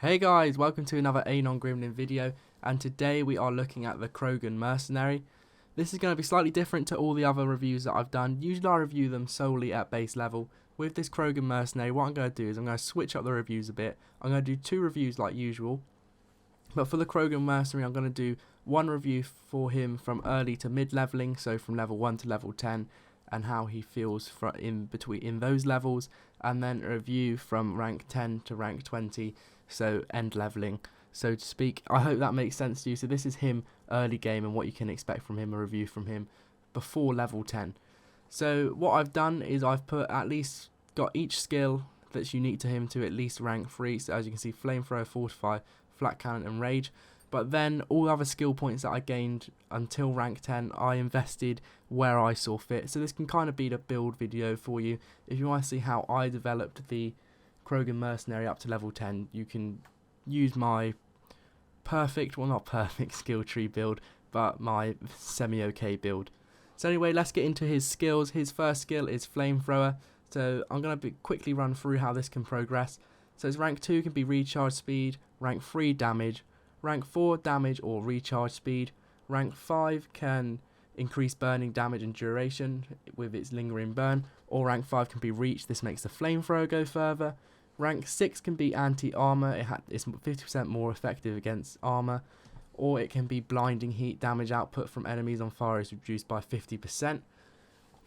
Hey guys, welcome to another Anon Gremlin video, and today we are looking at the Krogan Mercenary. This is going to be slightly different to all the other reviews that I've done. Usually I review them solely at base level. With this Krogan Mercenary, what I'm going to do is I'm going to switch up the reviews a bit. I'm going to do 2 reviews like usual, but for the Krogan Mercenary I'm going to do one review for him from early to mid leveling, so from level 1 to level 10, and how he feels in those levels, and then a review from rank 10 to rank 20, so end leveling, so to speak. I hope that makes sense to you. So this is him early game and what you can expect from him, a review from him before level 10. So what I've done is I've got each skill that's unique to him to at least rank 3. So as you can see, Flamethrower, Fortify, Flak Cannon and Rage. But then all other skill points that I gained until rank 10, I invested where I saw fit. So this can kind of be the build video for you. If you want to see how I developed the Krogan Mercenary up to level 10, you can use my perfect, well not perfect skill tree build, but my semi-okay build. So anyway, let's get into his skills. His first skill is Flamethrower. So I'm going to quickly run through how this can progress. So his rank 2 can be recharge speed, rank 3 damage, rank 4 damage or recharge speed, rank 5 can increase burning damage and duration with its lingering burn, or rank 5 can be reach. This makes the Flamethrower go further. Rank 6 can be anti-armor, it's 50% more effective against armor, or it can be blinding heat. Damage output from enemies on fire is reduced by 50%.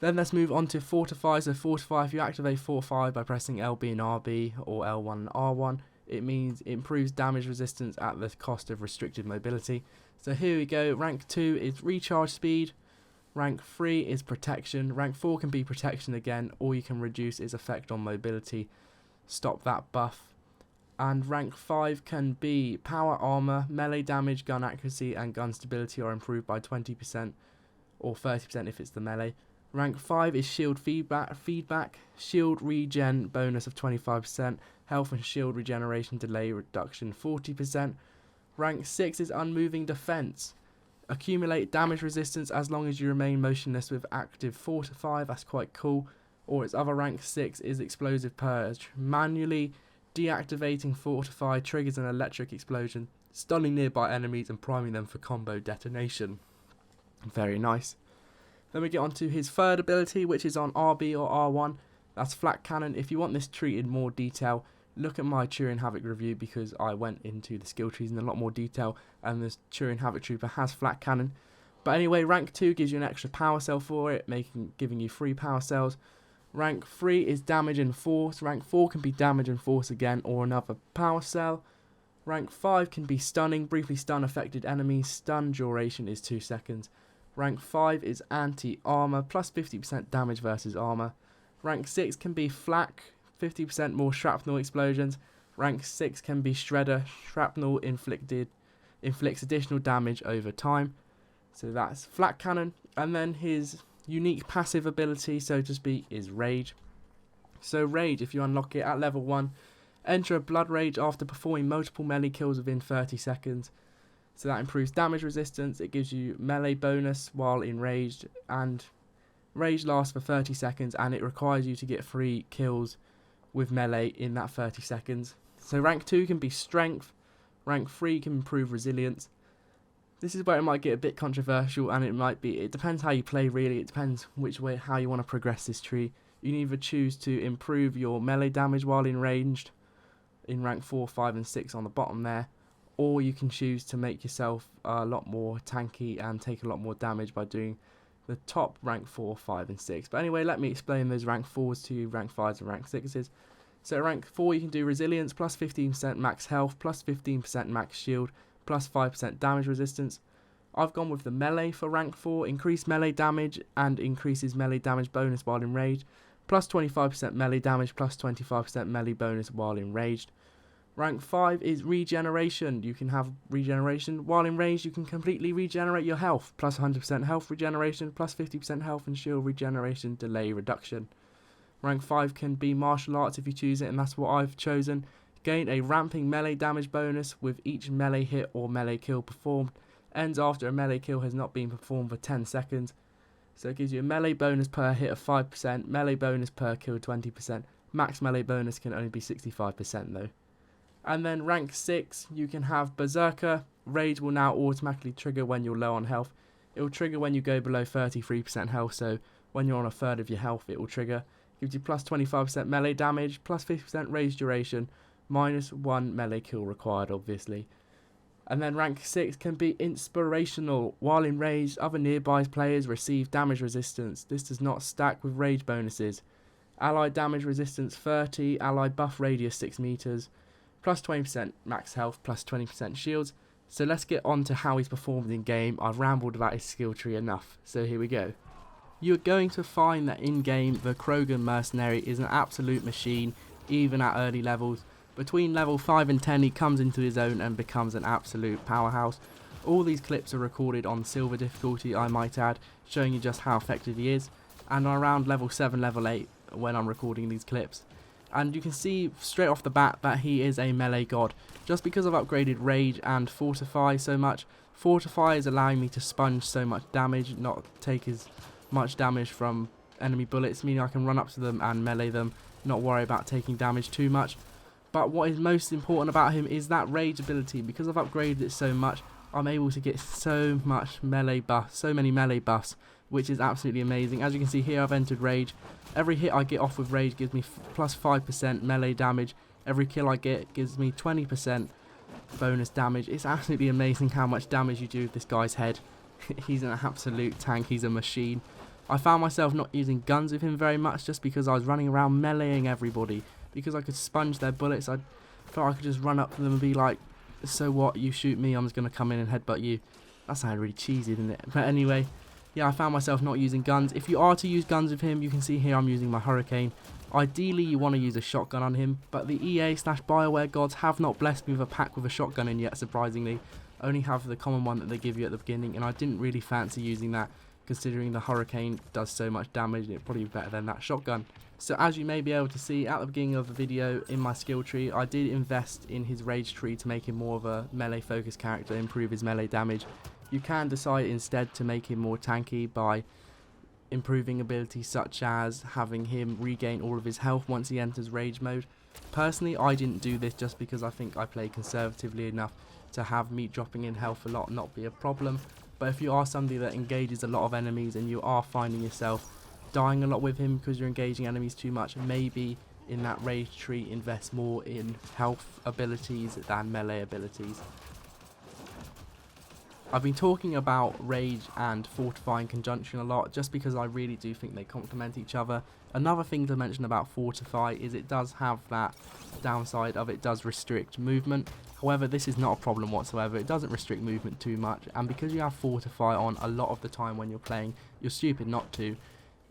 Then let's move on to Fortify. So Fortify, if you activate Fortify by pressing LB and RB or L1 and R1, it means it improves damage resistance at the cost of restricted mobility. So here we go. Rank 2 is recharge speed. Rank 3 is protection. Rank 4 can be protection again, or you can reduce its effect on mobility. Stop that buff. And rank 5 can be power armor, melee damage, gun accuracy and gun stability are improved by 20% or 30% if it's the melee. Rank 5 is shield feedback, shield regen bonus of 25%, health and shield regeneration delay reduction 40%. Rank 6 is unmoving defense. Accumulate damage resistance as long as you remain motionless with active Fortify. That's quite cool. Or its other rank 6 is explosive purge. Manually deactivating Fortify triggers an electric explosion, stunning nearby enemies and priming them for combo detonation. Very nice. Then we get on to his third ability, which is on RB or R1. That's Flak Cannon. If you want this tree in more detail, look at my Turing Havoc review, because I went into the skill trees in a lot more detail, and the Turing Havoc Trooper has Flak Cannon. But anyway, rank 2 gives you an extra power cell for it, giving you 3 power cells. Rank 3 is damage and force. Rank 4 can be damage and force again, or another power cell. Rank 5 can be stunning, briefly stun affected enemies. Stun duration is 2 seconds. Rank 5 is anti-armor, plus 50% damage versus armor. Rank 6 can be flak, 50% more shrapnel explosions. Rank 6 can be shredder, shrapnel inflicts additional damage over time. So that's Flak Cannon. And then his unique passive ability, so to speak, is Rage. So Rage, if you unlock it at level 1, enter a blood rage after performing multiple melee kills within 30 seconds. So that improves damage resistance, it gives you melee bonus while enraged, and Rage lasts for 30 seconds, and it requires you to get 3 kills with melee in that 30 seconds. So rank 2 can be strength, rank 3 can improve resilience. This is where it might get a bit controversial, and it depends how you play really. It depends how you want to progress this tree. You can either choose to improve your melee damage while enraged in rank 4, 5 and 6 on the bottom there, or you can choose to make yourself a lot more tanky and take a lot more damage by doing the top rank 4, 5 and 6. But anyway, let me explain those rank 4s to you, rank 5s and rank 6s. So rank 4 you can do resilience, plus 15% max health, plus 15% max shield, plus 5% damage resistance. I've gone with the melee for rank 4, increased melee damage and increases melee damage bonus while enraged, plus 25% melee damage, plus 25% melee bonus while enraged. Rank 5 is regeneration. You can have regeneration while enraged. You can completely regenerate your health, plus 100% health regeneration, plus 50% health and shield regeneration delay reduction. Rank 5 can be martial arts if you choose it, and that's what I've chosen. Gain a ramping melee damage bonus with each melee hit or melee kill performed. Ends after a melee kill has not been performed for 10 seconds. So it gives you a melee bonus per hit of 5%, melee bonus per kill 20%. Max melee bonus can only be 65% though. And then rank 6, you can have Berserker. Rage will now automatically trigger when you're low on health. It will trigger when you go below 33% health, so when you're on a third of your health it will trigger. Gives you plus 25% melee damage, plus 50% rage duration, minus 1 melee kill required obviously. And then rank 6 can be inspirational. While in rage, other nearby players receive damage resistance. This does not stack with rage bonuses. Allied damage resistance 30, allied buff radius 6 meters, plus 20% max health, plus 20% shields. So let's get on to how he's performed in game. I've rambled about his skill tree enough, so here we go. You're going to find that in game the Krogan Mercenary is an absolute machine, even at early levels. Between level 5 and 10 he comes into his own and becomes an absolute powerhouse. All these clips are recorded on silver difficulty, I might add, showing you just how effective he is, and around level 7, level 8 when I'm recording these clips. And you can see straight off the bat that he is a melee god. Just because I've upgraded Rage and Fortify so much, Fortify is allowing me to sponge so much damage, not take as much damage from enemy bullets, meaning I can run up to them and melee them, not worry about taking damage too much. But what is most important about him is that Rage ability. Because I've upgraded it so much, I'm able to get so much melee buffs, so many melee buffs, which is absolutely amazing. As you can see here, I've entered Rage. Every hit I get off with Rage gives me plus 5% melee damage. Every kill I get gives me 20% bonus damage. It's absolutely amazing how much damage you do with this guy's head. He's an absolute tank, he's a machine. I found myself not using guns with him very much just because I was running around meleeing everybody. Because I could sponge their bullets, I felt I could just run up to them and be like, so what, you shoot me, I'm just going to come in and headbutt you. That sounded really cheesy, didn't it? But anyway, yeah, I found myself not using guns. If you are to use guns with him, you can see here I'm using my Hurricane. Ideally, you want to use a shotgun on him, but the EA/BioWare gods have not blessed me with a pack with a shotgun in yet, surprisingly. Only have the common one that they give you at the beginning, and I didn't really fancy using that, considering the Hurricane does so much damage, and it'd probably be better than that shotgun. So as you may be able to see at the beginning of the video in my skill tree, I did invest in his rage tree to make him more of a melee focused character, improve his melee damage. You can decide instead to make him more tanky by improving abilities such as having him regain all of his health once he enters rage mode. Personally, I didn't do this just because I think I play conservatively enough to have me dropping in health a lot not be a problem. But if you are somebody that engages a lot of enemies and you are finding yourself dying a lot with him because you're engaging enemies too much, maybe in that rage tree invest more in health abilities than melee abilities. I've been talking about Rage and Fortify in conjunction a lot just because I really do think they complement each other. Another thing to mention about Fortify is it does have that downside of it does restrict movement. However, this is not a problem whatsoever. It doesn't restrict movement too much, and because you have Fortify on a lot of the time when you're playing, you're stupid not to.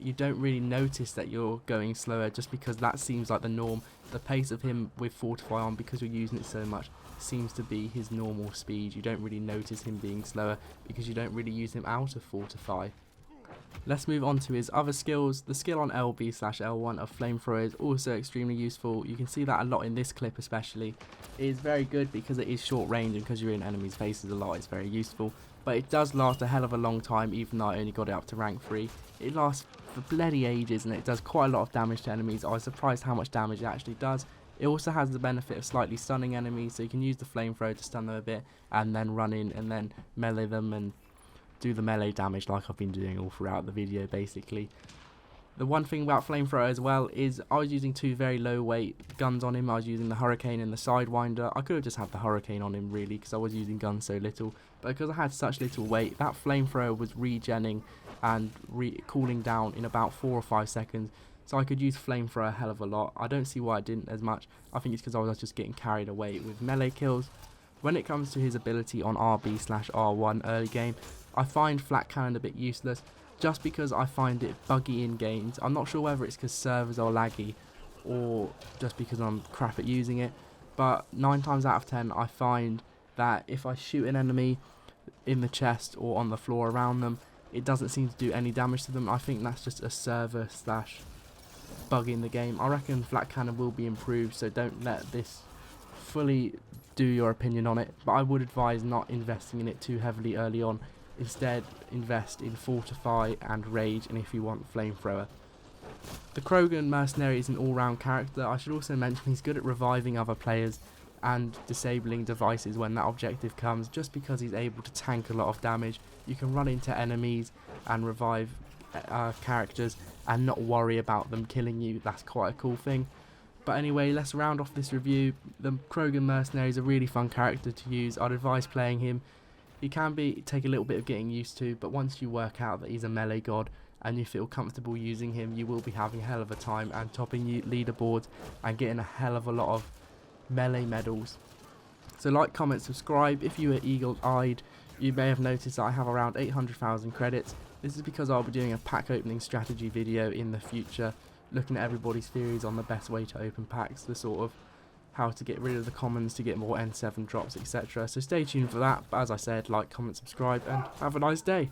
You don't really notice that you're going slower just because that seems like the norm. The pace of him with Fortify on, because you're using it so much, seems to be his normal speed. You don't really notice him being slower because you don't really use him out of Fortify. Let's move on to his other skills. The skill on LB/L1 of Flamethrower is also extremely useful. You can see that a lot in this clip especially. It is very good because it is short range and because you're in enemies' faces a lot, it's very useful. But it does last a hell of a long time, even though I only got it up to rank 3. It lasts for bloody ages and it does quite a lot of damage to enemies. I was surprised how much damage it actually does. It also has the benefit of slightly stunning enemies, so you can use the Flamethrower to stun them a bit and then run in and then melee them and do the melee damage like I've been doing all throughout the video basically. The one thing about Flamethrower as well is I was using two very low weight guns on him. I was using the Hurricane and the Sidewinder. I could have just had the Hurricane on him really because I was using guns so little, but because I had such little weight, that Flamethrower was regenning and cooling down in about 4 or 5 seconds, so I could use Flamethrower a hell of a lot. I don't see why I didn't as much. I think it's because I was just getting carried away with melee kills. When it comes to his ability on RB/R1 early game, I find Flak Cannon a bit useless just because I find it buggy in games. I'm not sure whether it's because servers are laggy or just because I'm crap at using it, but 9 times out of 10 I find that if I shoot an enemy in the chest or on the floor around them, it doesn't seem to do any damage to them. I think that's just a server / bug in the game. I reckon Flak Cannon will be improved, so don't let this fully do your opinion on it, but I would advise not investing in it too heavily early on. Instead, invest in Fortify and Rage, and if you want, Flamethrower. The Krogan Mercenary is an all-round character. I should also mention he's good at reviving other players, and disabling devices when that objective comes, just because he's able to tank a lot of damage. You can run into enemies and revive characters and not worry about them killing you. That's quite a cool thing. But anyway, let's round off this review. The Krogan Mercenary is a really fun character to use. I'd advise playing him. He can take a little bit of getting used to, but once you work out that he's a melee god and you feel comfortable using him, you will be having a hell of a time and topping leaderboards and getting a hell of a lot of melee medals. So like, comment, subscribe. If you are eagle-eyed, you may have noticed that I have around 800,000 credits. This is because I'll be doing a pack opening strategy video in the future, looking at everybody's theories on the best way to open packs, the sort of how to get rid of the commons to get more N7 drops, etc. So stay tuned for that. But as I said, like, comment, subscribe, and have a nice day.